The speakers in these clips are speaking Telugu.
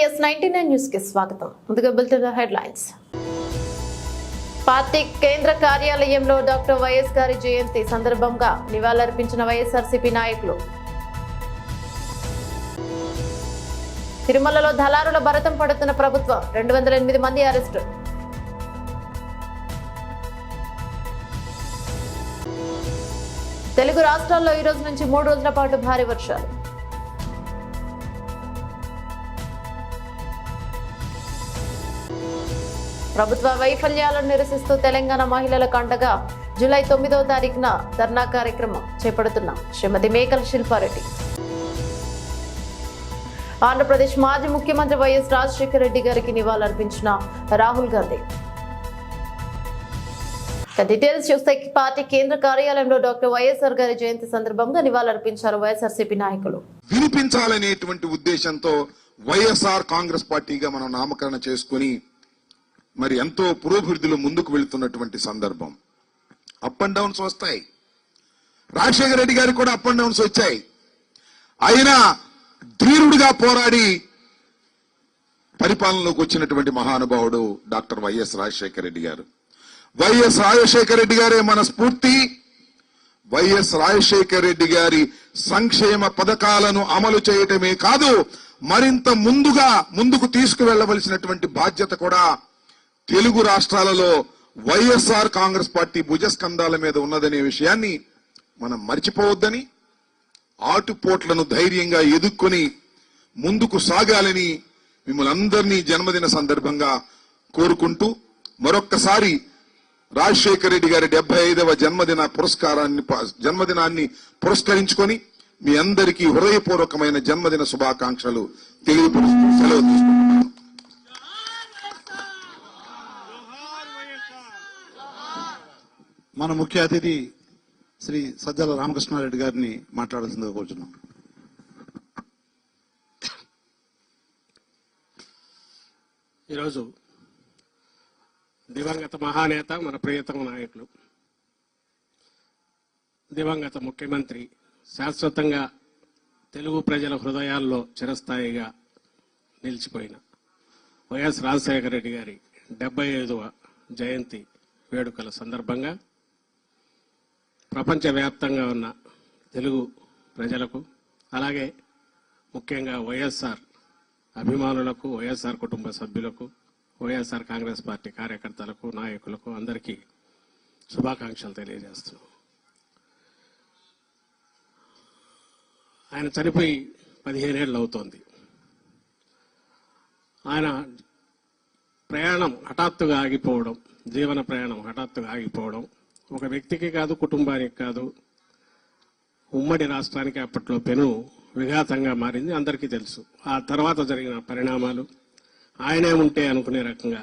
PS99 న్యూస్ కి స్వాగతం. ముందుగా బులెటిన్ హెడ్లైన్స్. పార్టీ కేంద్ర కార్యాలయంలో డాక్టర్ వైఎస్ గారి జయంతి సందర్భంగా నివాళులర్పించిన వైఎస్ఆర్సీపీ నాయకులు. తిరుమలలో దళారుల భరతం పడుతున్న ప్రభుత్వం, 208 మంది అరెస్టు. తెలుగు రాష్ట్రాల్లో ఈ రోజు నుంచి 3 రోజుల పాటు భారీ వర్షాలు. ప్రభుత్వ వైఫల్యాలను నిరసిస్తూ తెలంగాణ మహిళలకు అండగా జూలై 9వ తారీఖున ధర్నా కార్యక్రమం చేపడుతున్నాం. శ్రీమతి మేకల శిల్పారెడ్డి. ఆంధ్రప్రదేశ్ మాజీ ముఖ్యమంత్రి వైఎస్ రాజశేఖర రెడ్డి గారికి నివాళులర్పించిన రాహుల్ గాంధీ. డీటెయిల్స్ చూస్తే పార్టీ కేంద్ర కార్యాలయంలో డాక్టర్ వైఎస్ఆర్ గారి జయంతి సందర్భంగా నివాళులర్పించారు వైఎస్ఆర్సీపీ నాయకులు. వినిపించాలనేటువంటి ఉద్దేశంతో వైఎస్ఆర్ కాంగ్రెస్ పార్టీగా మనం నామకరణ చేసుకుని మరి ఎంతో పురోభివృద్ధిలో ముందుకు వెళుతున్నటువంటి సందర్భం. అప్ అండ్ డౌన్స్ వస్తాయి. రాజశేఖర రెడ్డి గారికి కూడా అప్ అండ్ డౌన్స్ వచ్చాయి. అయినా ధీరుడిగా పోరాడి పరిపాలనలోకి వచ్చినటువంటి మహానుభావుడు డాక్టర్ వైఎస్ రాజశేఖర రెడ్డి గారు. వైఎస్ రాజశేఖర రెడ్డి గారే మన స్ఫూర్తి. వైఎస్ రాజశేఖర రెడ్డి గారి సంక్షేమ పథకాలను అమలు చేయటమే కాదు, మరింత ముందుకు తీసుకువెళ్లవలసినటువంటి బాధ్యత కూడా తెలుగు రాష్ట్రాలలో వైఎస్ఆర్ కాంగ్రెస్ పార్టీ భుజస్కంధాల మీద ఉన్నదనే విషయాన్ని మనం మర్చిపోవద్దని, ఆటుపోట్లను ధైర్యంగా ఎదుర్కొని ముందుకు సాగాలని మిమ్మల్ని అందరినీ జన్మదిన సందర్భంగా కోరుకుంటూ మరొక్కసారి రాజశేఖర రెడ్డి గారి 75వ జన్మదినాన్ని పురస్కరించుకొని మీ అందరికీ హృదయపూర్వకమైన జన్మదిన శుభాకాంక్షలు తెలియపరుస్తూ సెలవు తీసుకుంటున్నాను. మన ముఖ్య అతిథి శ్రీ సజ్జల రామకృష్ణారెడ్డి గారిని మాట్లాడాల్సిందిగా కోరుచున్నాం. ఈరోజు దివంగత మహానేత, మన ప్రియతమ నాయకులు, దివంగత ముఖ్యమంత్రి, శాశ్వతంగా తెలుగు ప్రజల హృదయాల్లో చిరస్థాయిగా నిలిచిపోయిన వైఎస్ రాజశేఖర రెడ్డి గారి 75వ జయంతి వేడుకల సందర్భంగా ప్రపంచవ్యాప్తంగా ఉన్న తెలుగు ప్రజలకు, అలాగే ముఖ్యంగా వైఎస్ఆర్ అభిమానులకు, వైఎస్ఆర్ కుటుంబ సభ్యులకు, వైఎస్ఆర్ కాంగ్రెస్ పార్టీ కార్యకర్తలకు, నాయకులకు అందరికీ శుభాకాంక్షలు తెలియజేస్తున్నాం. ఆయన చనిపోయి 15 ఏళ్ళు అవుతోంది. ఆయన ప్రయాణం హఠాత్తుగా ఆగిపోవడం, జీవన ప్రయాణం హఠాత్తుగా ఆగిపోవడం ఒక వ్యక్తికి కాదు, కుటుంబానికి కాదు, ఉమ్మడి రాష్ట్రానికి అప్పట్లో పెను విఘాతంగా మారింది. అందరికీ తెలుసు. ఆ తర్వాత జరిగిన పరిణామాలు ఆయనే ఉంటే అనుకునే రకంగా,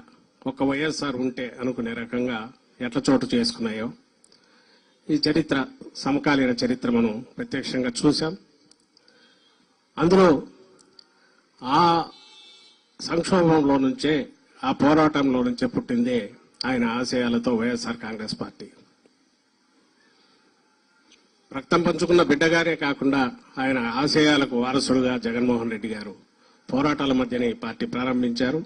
ఒక వైఎస్ఆర్ ఉంటే అనుకునే రకంగా ఎట్ల చోటు చేసుకున్నాయో ఈ చరిత్ర, సమకాలీన చరిత్ర మనం ప్రత్యక్షంగా చూశాం. అందులో ఆ సంక్షోభంలో నుంచే, ఆ పోరాటంలో నుంచే పుట్టిందే ఆయన ఆశయాలతో వైఎస్ఆర్ కాంగ్రెస్ పార్టీ. రక్తం పంచుకున్న బిడ్డగారే కాకుండా ఆయన ఆశయాలకు వారసుడుగా జగన్మోహన్ రెడ్డి గారు పోరాటాల మధ్యనే ఈ పార్టీ ప్రారంభించారు.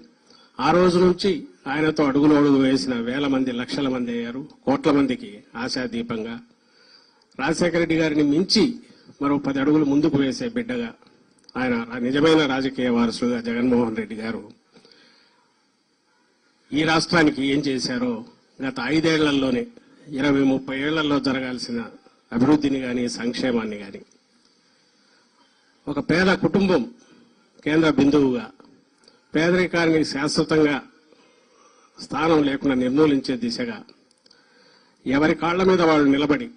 ఆ రోజు నుంచి ఆయనతో అడుగులు వేసిన వేల మంది, లక్షల మంది అయ్యారు. కోట్ల మందికి ఆశాదీపంగా రాజశేఖర రెడ్డి గారిని మించి మరో 10 అడుగులు ముందుకు వేసే బిడ్డగా ఆయన నిజమైన రాజకీయ వారసుడుగా జగన్మోహన్ రెడ్డి గారు ఈ రాష్ట్రానికి ఏం చేశారో గత 5 ఏళ్లలోనే 20-30 ఏళ్లలో జరగాల్సిన అభివృద్ధిని కానీ, సంక్షేమాన్ని కానీ, ఒక పేద కుటుంబం కేంద్ర బిందువుగా, పేదరికాన్ని శాశ్వతంగా స్థానం లేకుండా నిర్మూలించే దిశగా ఎవరి కాళ్ల మీద వాళ్ళు నిలబడి,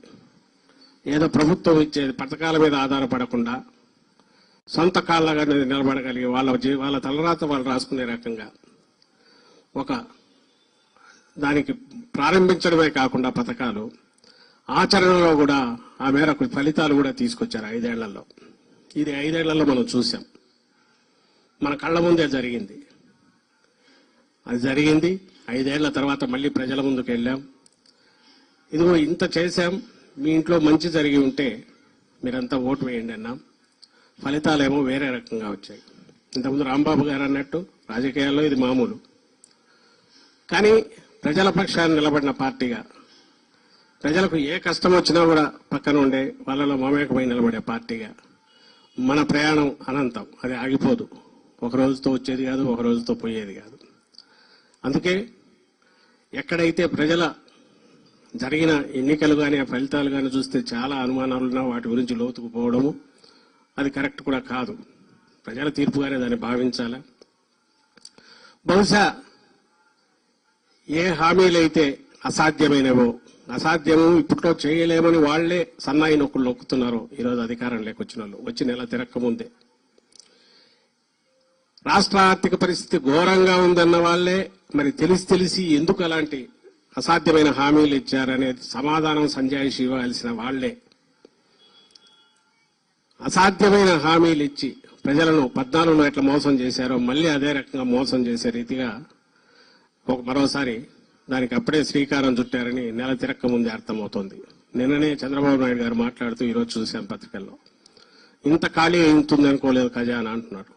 ఏదో ప్రభుత్వం ఇచ్చే పథకాల మీద ఆధారపడకుండా సొంత కాళ్ళగా నిలబడగలిగి వాళ్ళ తలరాత వాళ్ళు రాసుకునే రకంగా ఒక దానికి ప్రారంభించడమే కాకుండా పథకాలు ఆచరణలో కూడా ఆ మేరకు ఫలితాలు కూడా తీసుకొచ్చారు 5 ఏళ్లలో. ఇది 5 ఏళ్లలో మనం చూసాం. మన కళ్ల ముందే జరిగింది. అది జరిగింది. 5 ఏళ్ల తర్వాత మళ్ళీ ప్రజల ముందుకు వెళ్ళాం. ఇదిగో ఇంత చేశాం, మీ ఇంట్లో మంచి జరిగి ఉంటే మీరంతా ఓటు వేయండి అన్నాం. ఫలితాలేమో వేరే రకంగా వచ్చాయి. ఇంతకుముందు రాంబాబు గారు అన్నట్టు రాజకీయాల్లో ఇది మామూలు. కానీ ప్రజల పక్షాన్ని నిలబడిన పార్టీగా, ప్రజలకు ఏ కష్టం వచ్చినా కూడా పక్కన ఉండే వాళ్ళలో మమేకమై నిలబడే పార్టీగా మన ప్రయాణం అనంతం, అది ఆగిపోదు. ఒక రోజుతో వచ్చేది కాదు, ఒక రోజుతో పోయేది కాదు. అందుకే ఎక్కడైతే ప్రజల జరిగిన ఎన్నికలు కానీ ఆ ఫలితాలు కానీ చూస్తే చాలా అనుమానాలున్నా వాటి గురించి లోతుకు పోవడము అది కరెక్ట్ కూడా కాదు. ప్రజల తీర్పుగానే దాన్ని భావించాలా. బహుశా ఏ హామీలైతే అసాధ్యమైనవో, అసాధ్యము ఇప్పట్లో చేయలేమని వాళ్లే సన్నాయి నొక్కులు నొక్కుతున్నారో ఈరోజు అధికారం లేకొచ్చిన వాళ్ళు వచ్చి నెల తిరక్కముందే, రాష్ట్ర ఆర్థిక పరిస్థితి ఘోరంగా ఉందన్న వాళ్లే మరి తెలిసి ఎందుకు అలాంటి అసాధ్యమైన హామీలు ఇచ్చారనేది సమాధానం సంజాయిషి ఇవ్వాల్సిన వాళ్లే అసాధ్యమైన హామీలు ఇచ్చి ప్రజలను 14 ఎట్లా మోసం చేశారో మళ్లీ అదే రకంగా మోసం చేసే రీతిగా మరోసారి దానికి అప్పుడే శ్రీకారం చుట్టారని నెల తిరక్క ముందే అర్థమవుతోంది. నిన్ననే చంద్రబాబు నాయుడు గారు మాట్లాడుతూ ఈరోజు చూశాను పత్రికల్లో, ఇంత ఖాళీ అవుతుంది అనుకోలేదు ఖజానా అంటున్నారు.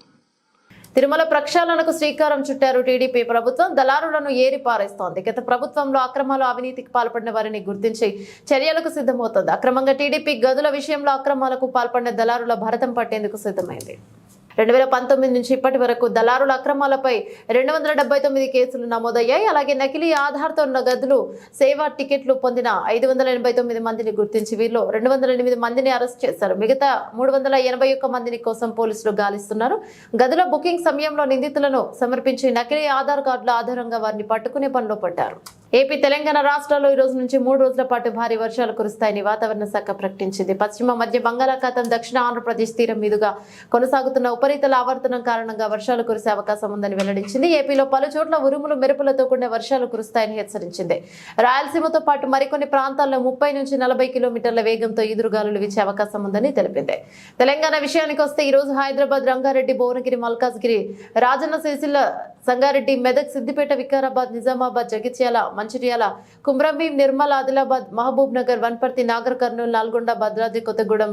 తిరుమల ప్రక్షాళనకు శ్రీకారం చుట్టారు టీడీపీ ప్రభుత్వం. దళారులను ఏరి పారేస్తోంది. గత ప్రభుత్వంలో అక్రమాలు, అవినీతికి పాల్పడిన వారిని గుర్తించి చర్యలకు సిద్ధమవుతోంది. అక్రమంగా టీడీపీ గదుల విషయంలో అక్రమాలకు పాల్పడిన దళారుల భరతం పట్టేందుకు సిద్ధమైంది. 2019 నుంచి ఇప్పటి వరకు దళారుల అక్రమాలపై 279 కేసులు నమోదయ్యాయి. అలాగే నకిలీ ఆధార్తో గదులు, సేవా టికెట్లు పొందిన 589 మందిని గుర్తించి వీరిలో 208 మందిని అరెస్ట్ చేశారు. మిగతా 381 మందిని కోసం పోలీసులు గాలిస్తున్నారు. గదుల బుకింగ్ సమయంలో నిందితులను సమర్పించి నకిలీ ఆధార్ కార్డుల ఆధారంగా వారిని పట్టుకునే పనిలో పడ్డారు. ఏపీ, తెలంగాణ రాష్ట్రాల్లో ఈ రోజు నుంచి 3 రోజుల పాటు భారీ వర్షాలు కురుస్తాయని వాతావరణ శాఖ ప్రకటించింది. పశ్చిమ మధ్య బంగాళాఖాతం దక్షిణ ఆంధ్రప్రదేశ్ తీరం మీదుగా కొనసాగుతున్న ఉపరితల ఆవర్తనం కారణంగా వర్షాలు కురిసే అవకాశం ఉందని వెల్లడించింది. ఏపీలో పలు చోట్ల ఉరుములు, మెరుపులతో కూడిన వర్షాలు కురుస్తాయని హెచ్చరించింది. రాయలసీమతో పాటు మరికొన్ని ప్రాంతాల్లో 30 నుంచి 40 కిలోమీటర్ల వేగంతో ఈదురుగాలులు వీచే అవకాశం ఉందని తెలిపింది. తెలంగాణ విషయానికి వస్తే ఈ రోజు హైదరాబాద్, రంగారెడ్డి, భువనగిరి, మల్కాజ్గిరి, రాజన్న సిరిసిల్ల, సంగారెడ్డి, మెదక్, సిద్దిపేట, వికారాబాద్, నిజామాబాద్, జగిత్యాల, మంచిర్యాల, కుమ్రంభీం, నిర్మల్, ఆదిలాబాద్, మహబూబ్ నగర్, వన్పర్తి, నాగర్ కర్నూలు, నల్గొండ, భద్రాద్రి కొత్తగూడెం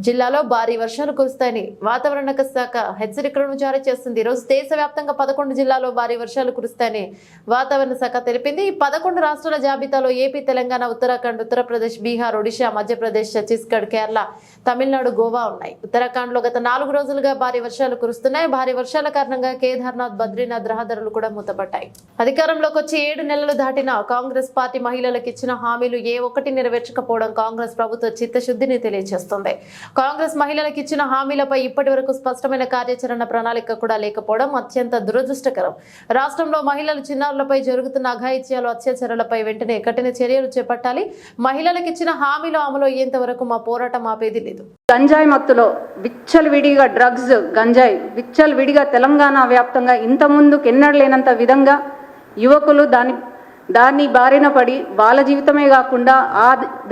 జిల్లాలో భారీ వర్షాలు కురుస్తాయని వాతావరణ శాఖ హెచ్చరికలను జారీ చేస్తుంది. ఈ రోజు దేశవ్యాప్తంగా 11 జిల్లాల్లో భారీ వర్షాలు కురుస్తాయని వాతావరణ శాఖ తెలిపింది. ఈ 11 రాష్ట్రాల జాబితాలో ఏపీ, తెలంగాణ, ఉత్తరాఖండ్, ఉత్తరప్రదేశ్, బీహార్, ఒడిశా, మధ్యప్రదేశ్, ఛత్తీస్గఢ్, కేరళ, తమిళనాడు, గోవా ఉన్నాయి. ఉత్తరాఖండ్ లో గత 4 రోజులుగా భారీ వర్షాలు కురుస్తున్నాయి. భారీ వర్షాల కారణంగా కేదార్నాథ్, బద్రీనాథ్ రహదారులు కూడా మూతపడ్డాయి. అధికారంలోకి వచ్చి 7 నెలలు దాటిన కాంగ్రెస్ పార్టీ మహిళలకు ఇచ్చిన హామీలు ఏ ఒక్కటి నెరవేర్చకపోవడం కాంగ్రెస్ ప్రభుత్వ చిత్తశుద్ధిని తెలియజేస్తుంది. కాంగ్రెస్ మహిళలకు ఇచ్చిన హామీలపై ఇప్పటి వరకు స్పష్టమైన కార్యాచరణ ప్రణాళిక కూడా లేకపోవడం అత్యంత దురదృష్టకరం. రాష్ట్రంలో మహిళలు, చిన్నారులపై జరుగుతున్న అఘాయిత్యాలు, అత్యాచారాలపై వెంటనే కఠిన చర్యలు చేపట్టాలి. మహిళలకు ఇచ్చిన హామీలు అమలు అయ్యేంత వరకు మా పోరాటం ఆపేది లేదు. గంజాయి మత్తులో విచ్చలవిడిగా డ్రగ్స్, గంజాయి విచ్చలవిడిగా తెలంగాణ వ్యాప్తంగా ఇంతకుముందు ఎన్నడూ లేనంత విధంగా యువకులు దాన్ని బారిన పడి వాళ్ళ జీవితమే కాకుండా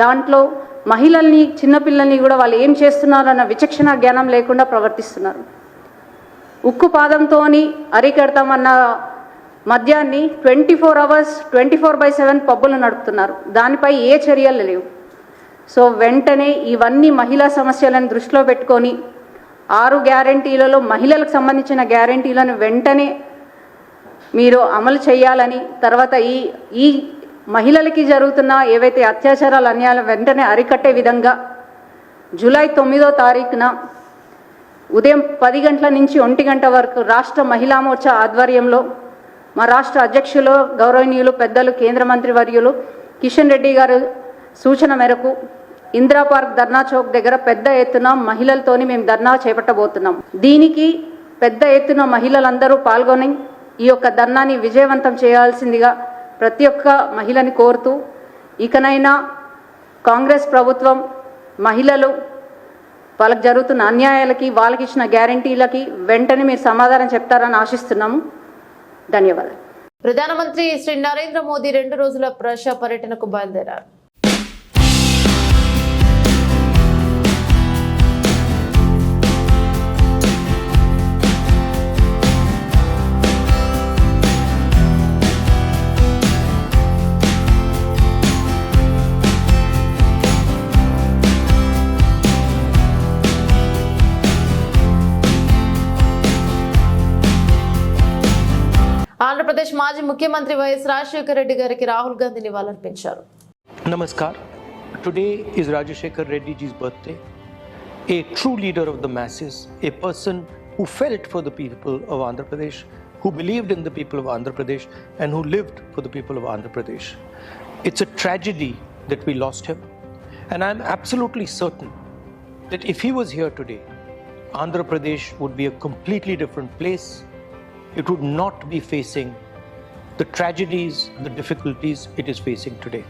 దాంట్లో మహిళల్ని, చిన్నపిల్లల్ని కూడా వాళ్ళు ఏం చేస్తున్నారు అన్న విచక్షణ జ్ఞానం లేకుండా ప్రవర్తిస్తున్నారు. ఉక్కు పాదంతో అరికెడతామన్న మద్యాన్ని 24 hours 24/7 పబ్బులు నడుపుతున్నారు. దానిపై ఏ చర్యలు లేవు. సో వెంటనే ఇవన్నీ మహిళా సమస్యలను దృష్టిలో పెట్టుకొని 6 గ్యారంటీలలో మహిళలకు సంబంధించిన గ్యారంటీలను వెంటనే మీరు అమలు చేయాలని, తర్వాత ఈ మహిళలకి జరుగుతున్న ఏవైతే అత్యాచారాలు, అన్యాయాలు వెంటనే అరికట్టే విధంగా జూలై 9వ తారీఖున ఉదయం 10 గంటల నుంచి 1 గంట వరకు రాష్ట్ర మహిళా మోర్చా ఆధ్వర్యంలో మా రాష్ట్ర అధ్యక్షులు, గౌరవనీయులు, పెద్దలు, కేంద్ర మంత్రి వర్యులు కిషన్ రెడ్డి గారు సూచన మేరకు ఇందిరా పార్క్ ధర్నా చౌక్ దగ్గర పెద్ద ఎత్తున మహిళలతోని మేము ధర్నా చేపట్టబోతున్నాం. దీనికి పెద్ద ఎత్తున మహిళలందరూ పాల్గొని ఈ యొక్క ధర్నాని విజయవంతం చేయాల్సిందిగా ప్రతి ఒక్క మహిళని కోరుతూ, ఇకనైనా కాంగ్రెస్ ప్రభుత్వం మహిళలు వాళ్ళకి జరుగుతున్న అన్యాయాలకి, వాళ్ళకి ఇచ్చిన గ్యారంటీలకి వెంటనే మీరు సమాధానం చెప్తారని ఆశిస్తున్నాము. ధన్యవాదాలు. ప్రధానమంత్రి శ్రీ నరేంద్ర మోదీ 2 రోజుల రష్యా పర్యటనకు బయలుదేరారు. మాజీ ముఖ్యమంత్రి వైఎస్ రాజశేఖర రెడ్డి గారికి రాహుల్ గాంధీ నివాళులర్పించారు. Namaskar. Today is Rajashekar Reddy ji's birthday. A true leader of the masses, a person who felt for the people of Andhra Pradesh, who believed in the people of Andhra Pradesh, and who lived for the people of Andhra Pradesh. It's a tragedy that we lost him, and I'm absolutely certain that if he was here today, Andhra Pradesh would be a completely different place. It would not be facing the tragedies, the difficulties it is facing today.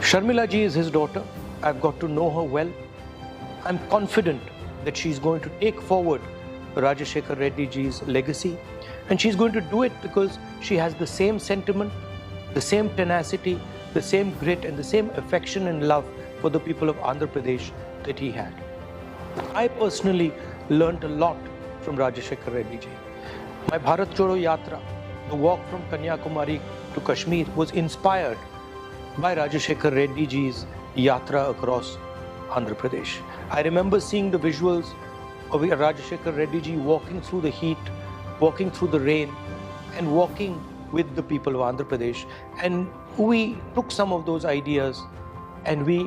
Sharmila ji is his daughter. I've got to know her well. I'm confident that she's going to take forward Rajashekar Reddy ji's legacy, and she's going to do it because she has the same sentiment, the same tenacity, the same grit, and the same affection and love for the people of Andhra Pradesh that he had. I personally learned a lot from Rajashekar Reddy ji. My Bharat Jodo Yatra, the walk from Kanyakumari to Kashmir, was inspired by Rajashekar Reddy ji's yatra across Andhra Pradesh. I remember seeing the visuals of Rajashekar Reddy ji walking through the heat, walking through the rain, and walking with the people of Andhra Pradesh. And we took some of those ideas and we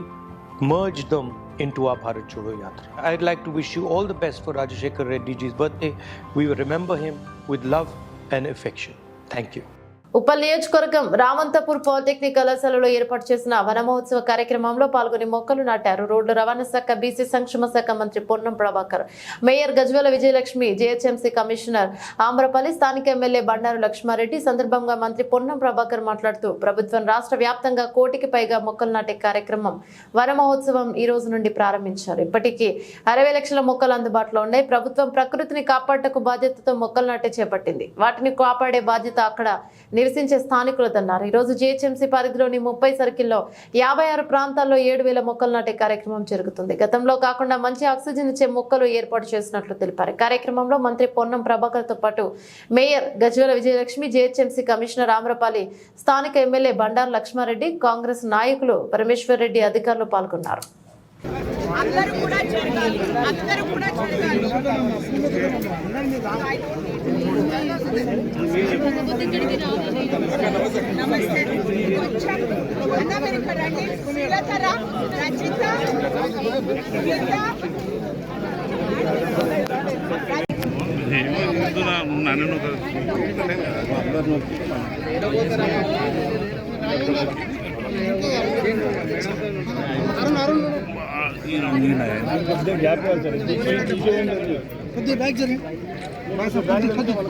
merged them into our Bharat Jodo Yatra. I'd like to wish you all the best for Rajashekar Reddy ji's birthday. We will remember him with love and affection. Thank you. Uppal నియోజకవర్గం రామంతపూర్ పాలిటెక్నిక్ కళాశాలలో ఏర్పాటు చేసిన వన మహోత్సవ కార్యక్రమంలో పాల్గొని మొక్కలు నాటారు. రోడ్లు రవాణా శాఖ, బీసీ సంక్షేమ శాఖ మంత్రి Ponnam Prabhakar, mayor గజ్వేల Vijayalakshmi, GHMC commissioner ఆమ్రపల్లి, స్థానిక ఎమ్మెల్యే బండారు లక్ష్మారెడ్డి. సందర్భంగా మంత్రి పొన్నం ప్రభాకర్ మాట్లాడుతూ ప్రభుత్వం రాష్ట్ర వ్యాప్తంగా 1 కోటికి పైగా మొక్కలు నాటే కార్యక్రమం వన మహోత్సవం ఈ రోజు నుండి ప్రారంభించారు. ఇప్పటికీ 60 లక్షల మొక్కలు అందుబాటులో ఉన్నాయి. ప్రభుత్వం ప్రకృతిని కాపాడటకు బాధ్యతతో మొక్కలు నాటే చేపట్టింది. వాటిని కాపాడే బాధ్యత అక్కడ నివసించే స్థానికులదన్నారు. ఈ రోజు జీహెచ్ఎంసీ పరిధిలోని 30 సర్కిల్లో 56 ప్రాంతాల్లో 7,000 మొక్కలు నాటే కార్యక్రమం జరుగుతుంది. గతంలో కాకుండా మంచి ఆక్సిజన్ ఇచ్చే మొక్కలు ఏర్పాటు చేసినట్లు తెలిపారు. కార్యక్రమంలో మంత్రి పొన్నం ప్రభాకర్ తో పాటు mayor గజ్వేల Vijayalakshmi, GHMC commissioner Amrapali, స్థానిక ఎమ్మెల్యే బండారు లక్ష్మారెడ్డి, కాంగ్రెస్ నాయకులు పరమేశ్వర్ రెడ్డి, అధికారులు పాల్గొన్నారు. అందరూ కూడా జరగాలి, అందరూ కూడా జరగాలి. నమస్తే. కొంచెం అమెరికా రండి. శ్రీలతర, రచిత, గీత, కొద్ది బ్యాగ్ జరిగి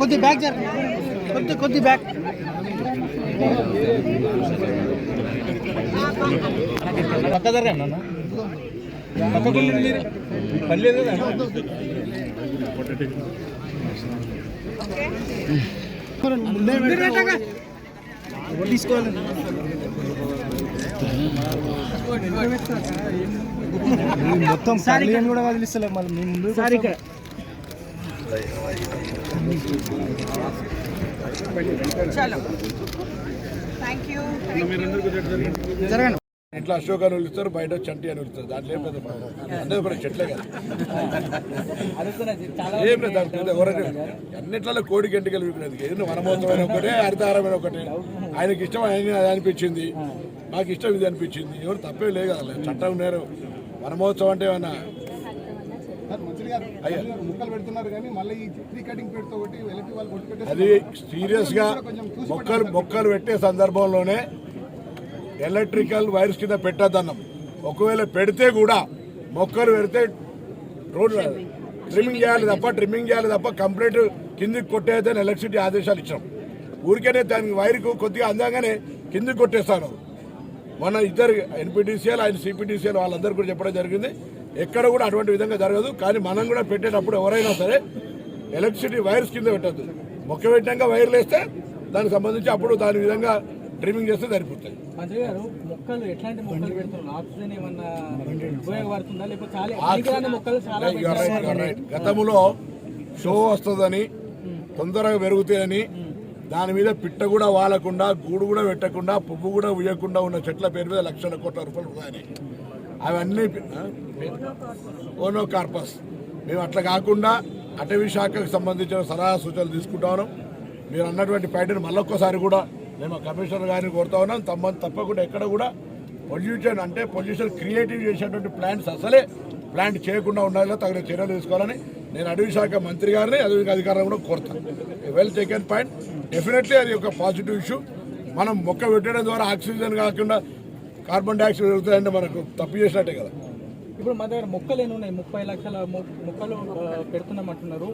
కొద్ది బ్యాగ్ జరిగి కొద్ది బ్యాగ్ పక్క జరగండి అన్న, పక్కకు మీరు పర్లేదు తీసుకోవాలి. మొత్తం సారీ కూడా వదిలిస్తలే మళ్ళీ మీ ముందు సారీ. చలో, థ్యాంక్ యూ. జరగండి. ఇంట్లో అశోక్ అని పిలుస్తారు, బయట చంటి అని పిలుస్తారు. దాంట్లో ఏం లేదు, అందరూ కూడా చెట్లే కదా, ఏం లేదు. దాంట్లో ఎవరైనా అన్నిట్లలో కోడి గంటకెళ్ళి వికునేది ఏదైనా వనమోత్సవమైన ఒకటే, హరితహారమైన ఒకటే. ఆయనకి ఇష్టం ఆయన అది అనిపించింది, మాకు ఇష్టం ఇది అనిపించింది. ఎవరు తప్పే లేదు కదా, చట్టం నేరు. వనమహోత్సవం అంటే ఏమన్నా అది సీరియస్ గా మొక్కలు పెట్టే సందర్భంలోనే ఎలక్ట్రికల్ వైర్స్ కింద పెట్టద్దన్నాం. ఒకవేళ పెడితే కూడా మొక్కలు పెడితే రోడ్డు ట్రిమ్మింగ్ చేయాలి తప్ప కంప్లీట్ కిందికి కొట్టేదని ఎలక్ట్రిసిటీ ఆదేశాలు ఇచ్చాం. ఊరికేనే దానికి వైర్కు కొద్దిగా అందంగానే కిందికి కొట్టేస్తాను. మన ఇద్దరు ఎన్పీటీసీఎల్, ఆయన సిపిటీసీఎల్ వాళ్ళందరూ కూడా చెప్పడం జరిగింది. ఎక్కడ కూడా అటువంటి విధంగా జరగదు. కానీ మనం కూడా పెట్టేటప్పుడు ఎవరైనా సరే ఎలక్ట్రిసిటీ వైర్స్ కింద పెట్టద్దు. మొక్క పెట్టాక వైర్లు వేస్తే దానికి సంబంధించి అప్పుడు దాని విధంగా ట్రిమ్మింగ్ చేస్తే సరిపోతాయి. మంత్రి గారు, మొక్కలు ఎట్లాంటి మొక్కలు పెడుతున్నారు? ఆక్సిజన్ ఏమన్నా ఉపయోగపడుతుందా? లేకపోతే గతంలో షో వస్తుందని, తొందరగా పెరుగుతాయని, దాని మీద పిట్ట కూడా వాలకుండా, గూడు కూడా పెట్టకుండా, పువ్వు కూడా ఉయ్యకుండా ఉన్న చెట్ల పేరు మీద లక్షల కోట్ల రూపాయలు ఉన్నాయని, అవన్నీ ఓనోకార్పస్. మేము అట్లా కాకుండా అటవీ శాఖకు సంబంధించిన సలహా సూచనలు తీసుకుంటాను. మీరు అన్నటువంటి పైటను మళ్ళొక్కసారి కూడా మేము కమిషనర్ గారిని కోరుతా ఉన్నాం. తప్పకుండా ఎక్కడ కూడా పొల్యూషన్ క్రియేటివ్ చేసేటువంటి ప్లాంట్స్ అసలే ప్లాంట్ చేయకుండా ఉండాలి, తగిన చర్యలు తీసుకోవాలని నేను అటవీ శాఖ మంత్రి గారిని అధికారులను కూడా కోరుతాను. Well taken point. డెఫినెట్లీ అది ఒక పాజిటివ్ ఇష్యూ. మనం మొక్క పెట్టడం ద్వారా ఆక్సిజన్ కాకుండా కార్బన్ డైఆక్సైడ్ వెళ్తాయంటే మనకు తప్పు చేసినట్టే కదా. ఇప్పుడు మా దగ్గర మొక్కలు ఎన్ని ఉన్నాయి? 30 లక్షల మొక్కలు పెడుతున్నామంటున్నారు.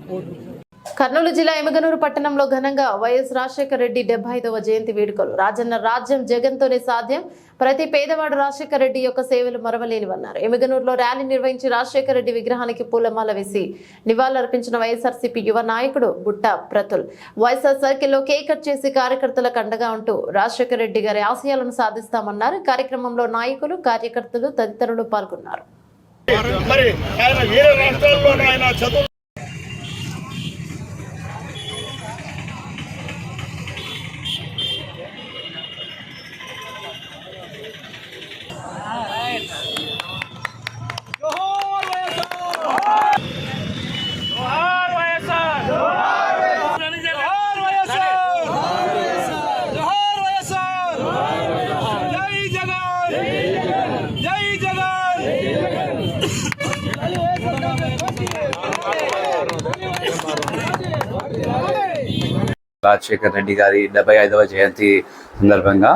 కర్నూలు జిల్లా ఎమ్మిగనూరు పట్టణంలో ఘనంగా వైఎస్ రాజశేఖర రెడ్డి 75వ జయంతి వేడుకలు. రాజన్న రాజ్యం జగన్తోనే సాధ్యం, ప్రతి పేదవాడు రాజశేఖర రెడ్డి యొక్క సేవలు మరవలేనివన్నారు. ఎమ్మిగనూరులో ర్యాలీ నిర్వహించి రాజశేఖర రెడ్డి విగ్రహానికి పూలమాల వేసి నివాళులర్పించిన వైఎస్ఆర్సీపీ యువ నాయకుడు బుట్ట ప్రతుల్ వైఎస్ఆర్ సర్కిల్లో కేక్ కట్ చేసి కార్యకర్తలకు అండగా ఉంటూ రాజశేఖర రెడ్డి గారి ఆశయాలను సాధిస్తామన్నారు. కార్యక్రమంలో నాయకులు, కార్యకర్తలు తదితరులు పాల్గొన్నారు. రాజశేఖర రెడ్డి గారి 75వ జయంతి సందర్భంగా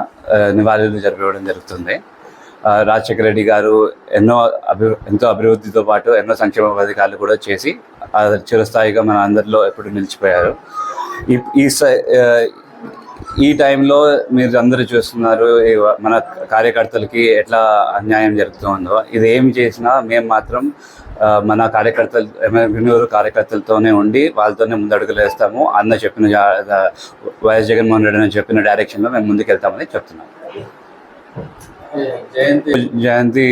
నివాళులు జరిపించడం జరుగుతుంది. రాజశేఖర రెడ్డి గారు ఎంతో అభివృద్ధితో పాటు ఎన్నో సంక్షేమ పథకాలు కూడా చేసి చిరస్థాయిగా మన అందరిలో ఎప్పుడు నిలిచిపోయారు. ఈ టైంలో మీరు అందరూ చూస్తున్నారు మన కార్యకర్తలకి ఎట్లా అన్యాయం జరుగుతుందో. ఇది ఏమి చేసినా మేము మాత్రం మన కార్యకర్తలతోనే ఉండి వాళ్ళతోనే ముందడుగులు వేస్తాము. అన్న చెప్పిన వైఎస్ జగన్మోహన్ రెడ్డి చెప్పిన డైరెక్షన్లో మేము ముందుకెళ్తామని చెప్తున్నాం. జయంతి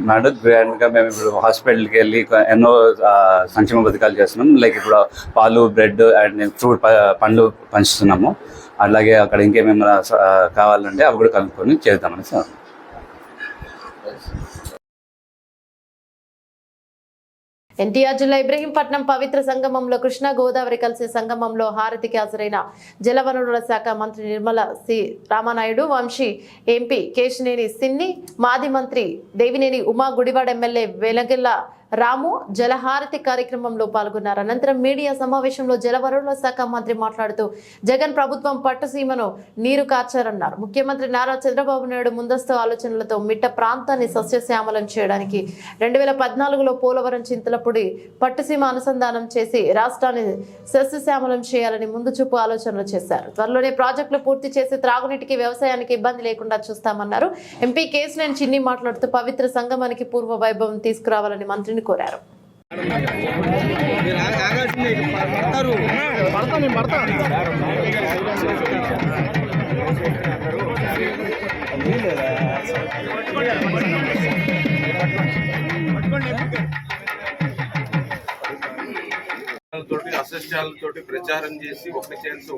నాడు గ్రాండ్గా మేము ఇప్పుడు హాస్పిటల్కి వెళ్ళి ఎన్నో సంక్షేమ పథకాలు చేస్తున్నాం. లైక్ ఇప్పుడు పాలు, బ్రెడ్ అండ్ ఫ్రూట్ పండ్లు పంచుతున్నాము. అలాగే అక్కడ ఇంకేమేమైనా కావాలంటే అవి కూడా కనుక్కొని చేద్దామని సార్. ఎన్టీఆర్ జిల్లా ఇబ్రహీంపట్నం పవిత్ర సంగమంలో కృష్ణా గోదావరి కలిసే సంగమంలో హారతికి హాజరైన జలవనరుల శాఖ మంత్రి నిర్మల సి రామానాయుడు, వంశీ ఎంపీ కేశినేని సిన్ని, మాజీ మంత్రి దేవినేని ఉమా, గుడివాడ ఎమ్మెల్యే వెలగెల్ల రాము జలహారతి కార్యక్రమంలో పాల్గొన్నారు. అనంతరం మీడియా సమావేశంలో జలవనరుల శాఖ మంత్రి మాట్లాడుతూ జగన్ ప్రభుత్వం పట్టుసీమను నీరు కార్చారన్నారు. ముఖ్యమంత్రి నారా చంద్రబాబు నాయుడు ముందస్తు ఆలోచనలతో మిట్ట ప్రాంతాన్ని సస్యశ్యామలం చేయడానికి 2014లో పోలవరం చింతలపూడి పట్టుసీమ అనుసంధానం చేసి రాష్ట్రాన్ని సస్యశ్యామలం చేయాలని ముందు చూపు ఆలోచనలు చేశారు. త్వరలోనే ప్రాజెక్టులు పూర్తి చేసి త్రాగునీటికి, వ్యవసాయానికి ఇబ్బంది లేకుండా చూస్తామన్నారు. ఎంపీ కేశినేని చిన్ని మాట్లాడుతూ పవిత్ర సంగమానికి పూర్వ వైభవం తీసుకురావాలని మంత్రిని కోరారు. అసత్యాలతోటి ప్రచారం చేసి ఒక ఛాన్స్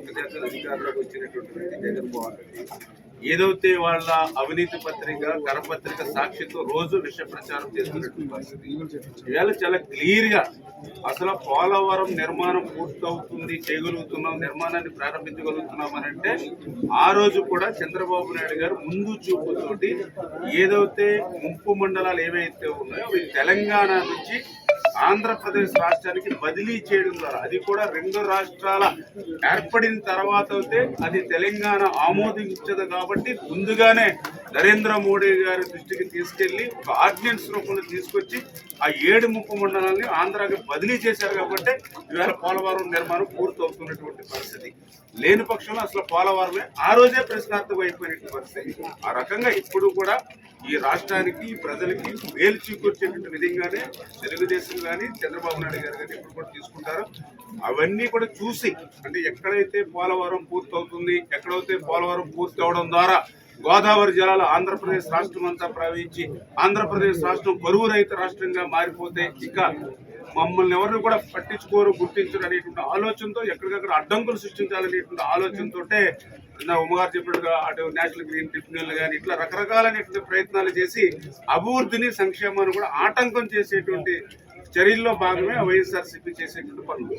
అధికారంలోకి వచ్చినటువంటి వ్యక్తి జగన్మోహన్ రెడ్డి ఏదైతే వాళ్ళ అవినీతి పత్రిక, కరపత్రిక సాక్షితో రోజు విష ప్రచారం చేస్తున్నటువంటి పరిస్థితి. ఇవాళ చాలా క్లియర్ గా అసలు పోలవరం నిర్మాణం పూర్తవుతుంది, చేయగలుగుతున్నాం, నిర్మాణాన్ని ప్రారంభించగలుగుతున్నాం అని అంటే ఆ రోజు కూడా చంద్రబాబు నాయుడు గారు ముందు చూపుతోటి ఏదైతే ముంపు మండలాలు ఏవైతే ఉన్నాయో అవి తెలంగాణ నుంచి ఆంధ్రప్రదేశ్ రాష్ట్రానికి బదిలీ చేయడం ద్వారా, అది కూడా 2 రాష్ట్రాల ఏర్పడిన తర్వాత అయితే అది తెలంగాణ ఆమోదించదు కాబట్టి ముందుగానే నరేంద్ర మోడీ గారి దృష్టికి తీసుకెళ్లి ఒక ఆర్డినెన్స్ రూపంలో తీసుకొచ్చి ఆ 7 ముంపు మండలాన్ని ఆంధ్రాకి బదిలీ చేశారు కాబట్టి ఇవాళ పోలవరం నిర్మాణం పూర్తవుతున్నటువంటి పరిస్థితి. లేని పక్షంలో అసలు పోలవరమే ఆ రోజే ప్రశ్నార్థకం అయిపోయినటువంటి పరిస్థితి. ఆ రకంగా ఇప్పుడు కూడా ఈ రాష్ట్రానికి, ఈ ప్రజలకి మేలు చేకూర్చేటువంటి విధంగానే తెలుగుదేశం కానీ చంద్రబాబు నాయుడు గారు కానీ ఇప్పుడు కూడా తీసుకుంటారు. అవన్నీ కూడా చూసి అంటే ఎక్కడైతే పోలవరం పూర్తవుతుంది, ఎక్కడైతే పోలవరం పూర్తి అవడం ద్వారా గోదావరి జలాలు ఆంధ్రప్రదేశ్ రాష్ట్రం అంతా ప్రవహించి ఆంధ్రప్రదేశ్ రాష్ట్రం కరువు రహిత రాష్ట్రంగా మారిపోతే ఇక మమ్మల్ని ఎవరిని కూడా పట్టించుకోరు, గుర్తించరు అనేటువంటి ఆలోచనతో ఎక్కడికక్కడ అడ్డంకులు సృష్టించాలనేటువంటి ఆలోచనతో ఉమ్మగారు చెప్పినట్టుగా అటు నేషనల్ గ్రీన్ ట్రిబ్యునల్ కానీ ఇట్లా రకరకాలైనటువంటి ప్రయత్నాలు చేసి అభివృద్ధిని, సంక్షేమాన్ని కూడా ఆటంకం చేసేటువంటి చర్యల్లో భాగమే వైఎస్ఆర్సీపీ చేసేటువంటి పనులు.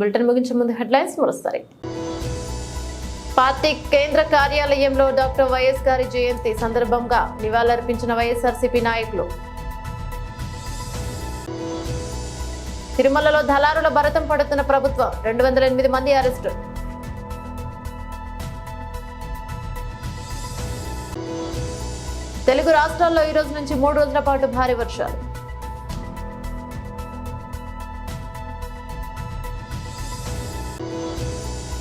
బులెటిన్ ముగించే ముందు హెడ్లైన్స్ మరోసారి. పార్టీ కేంద్ర కార్యాలయంలో డాక్టర్ వైఎస్ గారి జయంతి సందర్భంగా నివాళులర్పించిన వైఎస్ఆర్సీపీ నాయకులు. తిరుమలలో దళారుల భరతం పడుతున్న ప్రభుత్వం, 208 మంది అరెస్టు. తెలుగు రాష్ట్రాల్లో ఈ రోజు నుంచి 3 రోజుల పాటు భారీ వర్షాలు.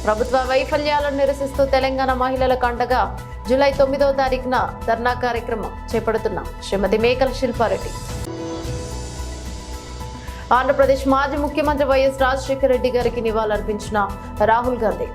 ప్రభుత్వ వైఫల్యాలను నిరసిస్తూ తెలంగాణ మహిళలకు అండగా జూలై 9వ తారీఖున ధర్నా కార్యక్రమం చేపడుతున్నాం. శ్రీమతి మేకల శిల్పారెడ్డి. ఆంధ్రప్రదేశ్ మాజీ ముఖ్యమంత్రి వైఎస్ రాజశేఖర రెడ్డి గారికి నివాళులర్పించిన రాహుల్ గాంధీ.